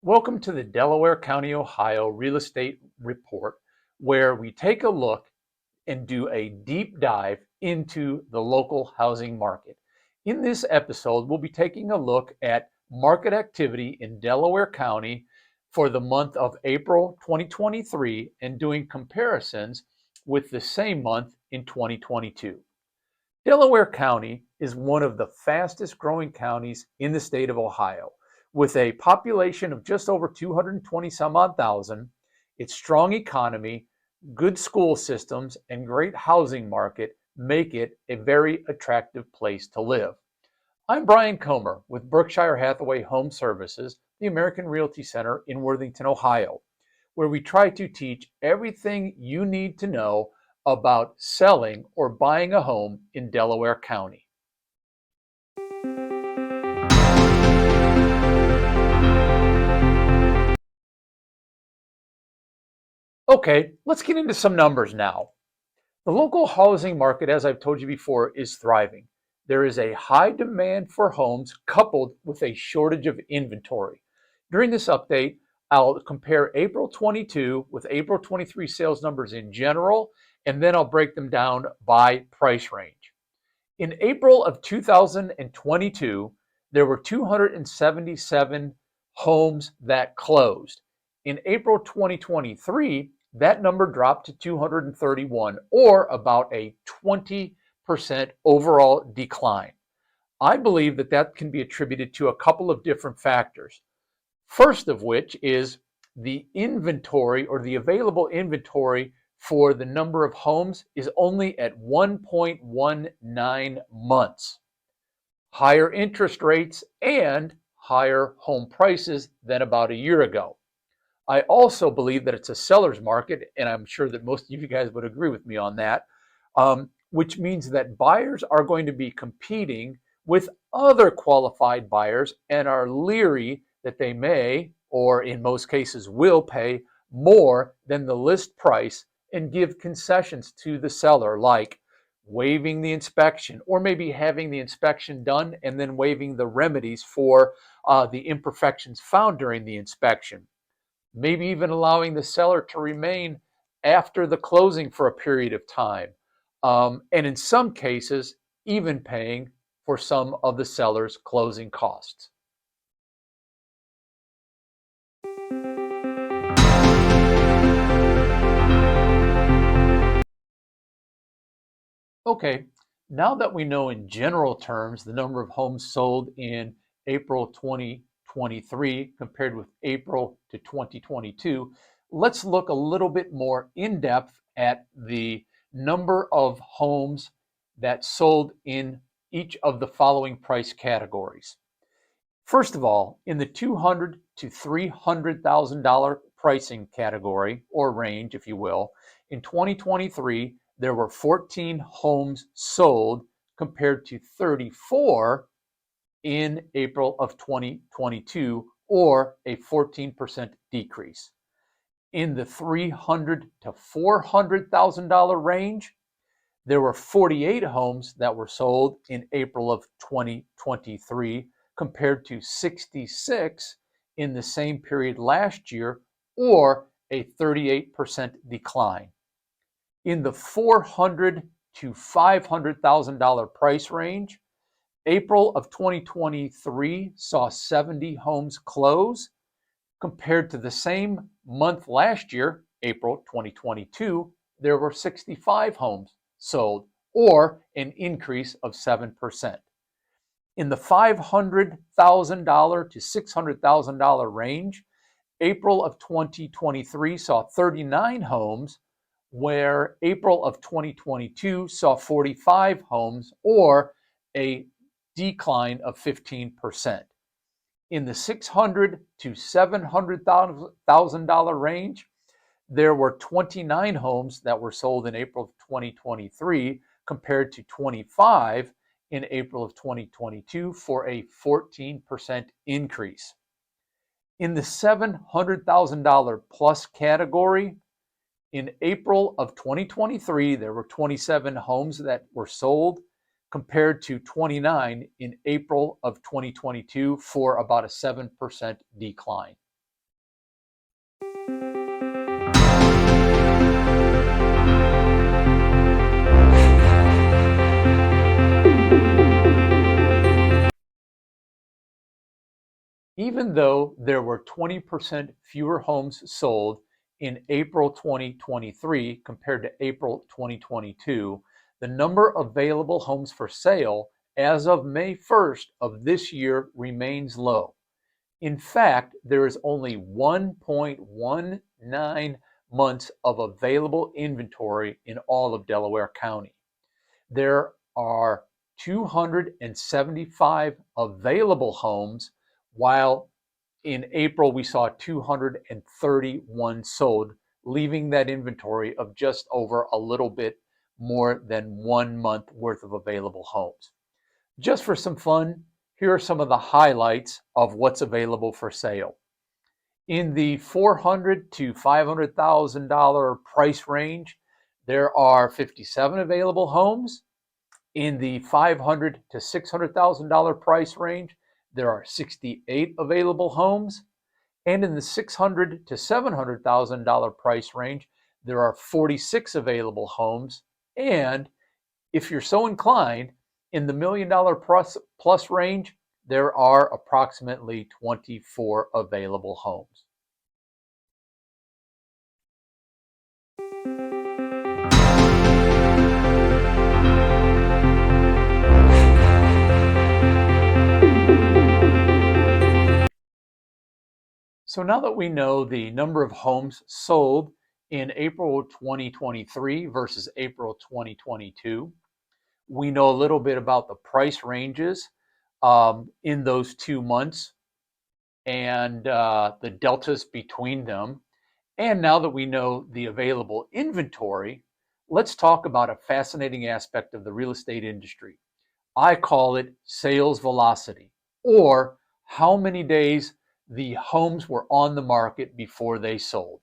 Welcome to the Delaware County, Ohio Real Estate Report, where we take a look and do a deep dive into the local housing market. In this episode, we'll be taking a look at market activity in Delaware County for the month of April 2023 and doing comparisons with the same month in 2022. Delaware County is one of the fastest growing counties in the state of Ohio. With a population of just over 220 some odd thousand, its strong economy, good school systems, and great housing market make it a very attractive place to live. I'm Brian Comer with Berkshire Hathaway Home Services, the American Realty Center in Worthington, Ohio, where we try to teach everything you need to know about selling or buying a home in Delaware County. Okay, let's get into some numbers now. The local housing market, as I've told you before, is thriving. There is a high demand for homes coupled with a shortage of inventory. During this update, I'll compare April 22 with April 23 sales numbers in general, and then I'll break them down by price range. In April of 2022, there were 277 homes that closed. In April 2023, that number dropped to 231, or about a 20% overall decline. I believe that can be attributed to a couple of different factors. First of which is the inventory, or the available inventory for the number of homes, is only at 1.19 months. Higher interest rates and higher home prices than about a year ago. I also believe that it's a seller's market, and I'm sure that most of you guys would agree with me on that, which means that buyers are going to be competing with other qualified buyers and are leery that they may, or in most cases will, pay more than the list price and give concessions to the seller, like waiving the inspection, or maybe having the inspection done and then waiving the remedies for the imperfections found during the inspection. Maybe even allowing the seller to remain after the closing for a period of time. And in some cases, even paying for some of the seller's closing costs. Okay, now that we know in general terms the number of homes sold in April 2023 compared with April to 2022, let's look a little bit more in depth at the number of homes that sold in each of the following price categories. First of all, in the $200,000 to $300,000 pricing category, or range, if you will, in 2023, there were 14 homes sold compared to 34 in April of 2022, or a 14% decrease. In the $300,000 to $400,000 range, there were 48 homes that were sold in April of 2023 compared to 66 in the same period last year, or a 38% decline. In the $400,000 to $500,000 price range, April of 2023 saw 70 homes close compared to the same month last year, April 2022, there were 65 homes sold, or an increase of 7%. In the $500,000 to $600,000 range, April of 2023 saw 39 homes, where April of 2022 saw 45 homes, or a decline of 15%. In the $600,000 to $700,000 range, there were 29 homes that were sold in April of 2023 compared to 25 in April of 2022, for a 14% increase. In the $700,000 plus category, in April of 2023, there were 27 homes that were sold compared to 29 in April of 2022, for about a 7% decline. Even though there were 20% fewer homes sold in April 2023 compared to April 2022, the number of available homes for sale as of May 1st of this year remains low. In fact, there is only 1.19 months of available inventory in all of Delaware County. There are 275 available homes, while in April we saw 231 sold, leaving that inventory of just over a little bit more than 1 month worth of available homes. Just for some fun, here are some of the highlights of what's available for sale. In the $400,000 to $500,000 price range, there are 57 available homes. In the $500,000 to $600,000 price range, there are 68 available homes. And in the $600,000 to $700,000 price range, there are 46 available homes. And if you're so inclined, in the $1 million plus range, there are approximately 24 available homes. So now that we know the number of homes sold in April 2023 versus April 2022, we know a little bit about the price ranges in those 2 months and the deltas between them. And now that we know the available inventory, let's talk about a fascinating aspect of the real estate industry. I call it sales velocity, or how many days the homes were on the market before they sold.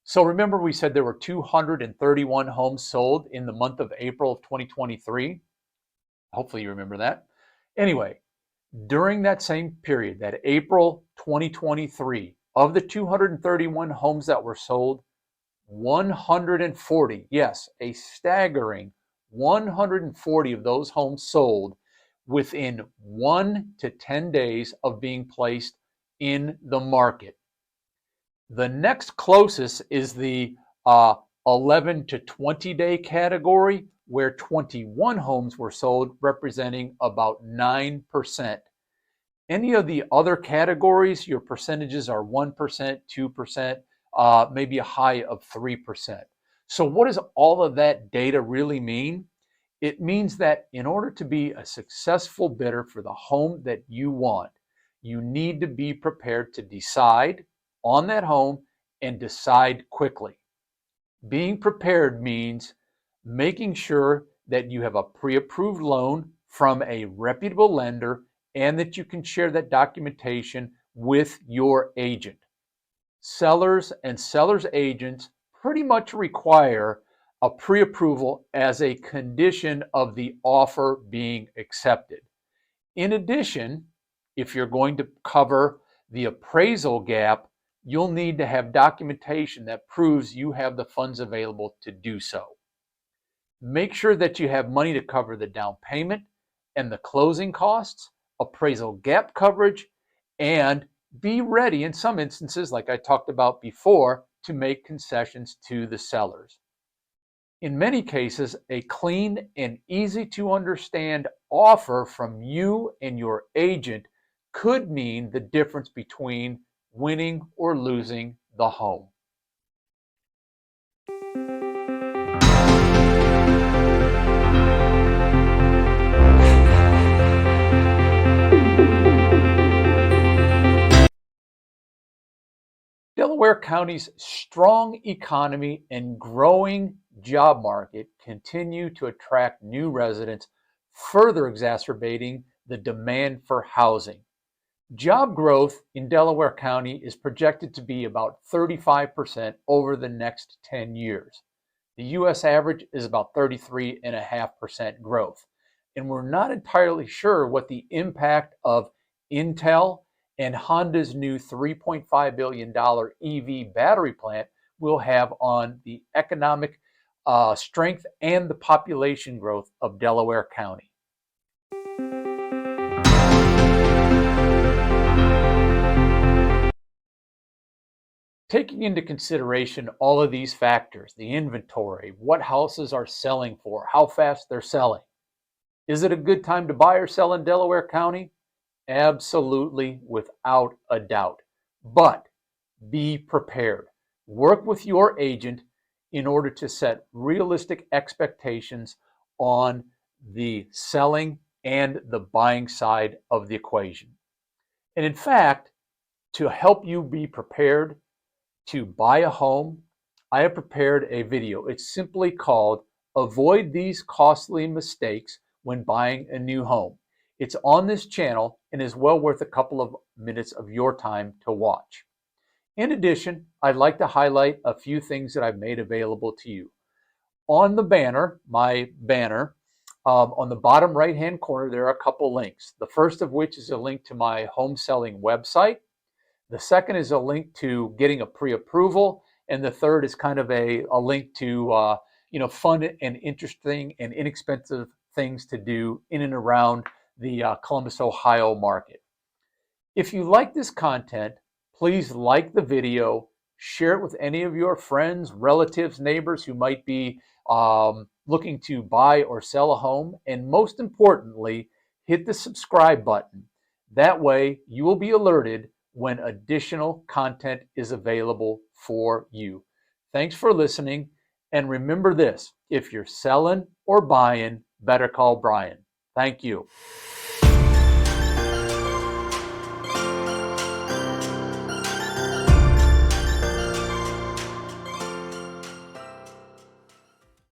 So remember, we said there were 231 homes sold in the month of April of 2023. Hopefully you remember that. Anyway, during that same period, that April 2023, of the 231 homes that were sold, 140, yes, a staggering 140 of those homes sold within 1 to 10 days of being placed in the market. The next closest is the 11 to 20 day category, where 21 homes were sold, representing about 9%. Any of the other categories, your percentages are 1%, 2%, maybe a high of 3%. So what does all of that data really mean? It means that in order to be a successful bidder for the home that you want, you need to be prepared to decide on that home and decide quickly. Being prepared means making sure that you have a pre-approved loan from a reputable lender and that you can share that documentation with your agent. Sellers and sellers' agents pretty much require a pre-approval as a condition of the offer being accepted. In addition, if you're going to cover the appraisal gap, you'll need to have documentation that proves you have the funds available to do so. Make sure that you have money to cover the down payment and the closing costs, appraisal gap coverage, and be ready in some instances, like I talked about before, to make concessions to the sellers. In many cases, a clean and easy to understand offer from you and your agent could mean the difference between winning or losing the home. Delaware County's strong economy and growing job market continue to attract new residents, further exacerbating the demand for housing. Job growth in Delaware County is projected to be about 35% over the next 10 years. The U.S. average is about 33.5% growth. And we're not entirely sure what the impact of Intel and Honda's new $3.5 billion EV battery plant will have on the economic strength and the population growth of Delaware County. Taking into consideration all of these factors, the inventory, what houses are selling for, how fast they're selling. Is it a good time to buy or sell in Delaware County? Absolutely, without a doubt. But be prepared. Work with your agent in order to set realistic expectations on the selling and the buying side of the equation. And in fact, to help you be prepared to buy a home, I have prepared a video. It's simply called Avoid These Costly Mistakes When Buying a New Home. It's on this channel and is well worth a couple of minutes of your time to watch. In addition, I'd like to highlight a few things that I've made available to you. On the banner, my banner, on the bottom right-hand corner, there are a couple links. The first of which is a link to my home selling website. The second is a link to getting a pre-approval. And the third is kind of a link to fun and interesting and inexpensive things to do in and around the Columbus, Ohio market. If you like this content, please like the video, share it with any of your friends, relatives, neighbors who might be looking to buy or sell a home, and most importantly, hit the subscribe button. That way you will be alerted when additional content is available for you. Thanks for listening, and remember this, if you're selling or buying, better call Brian. Thank you.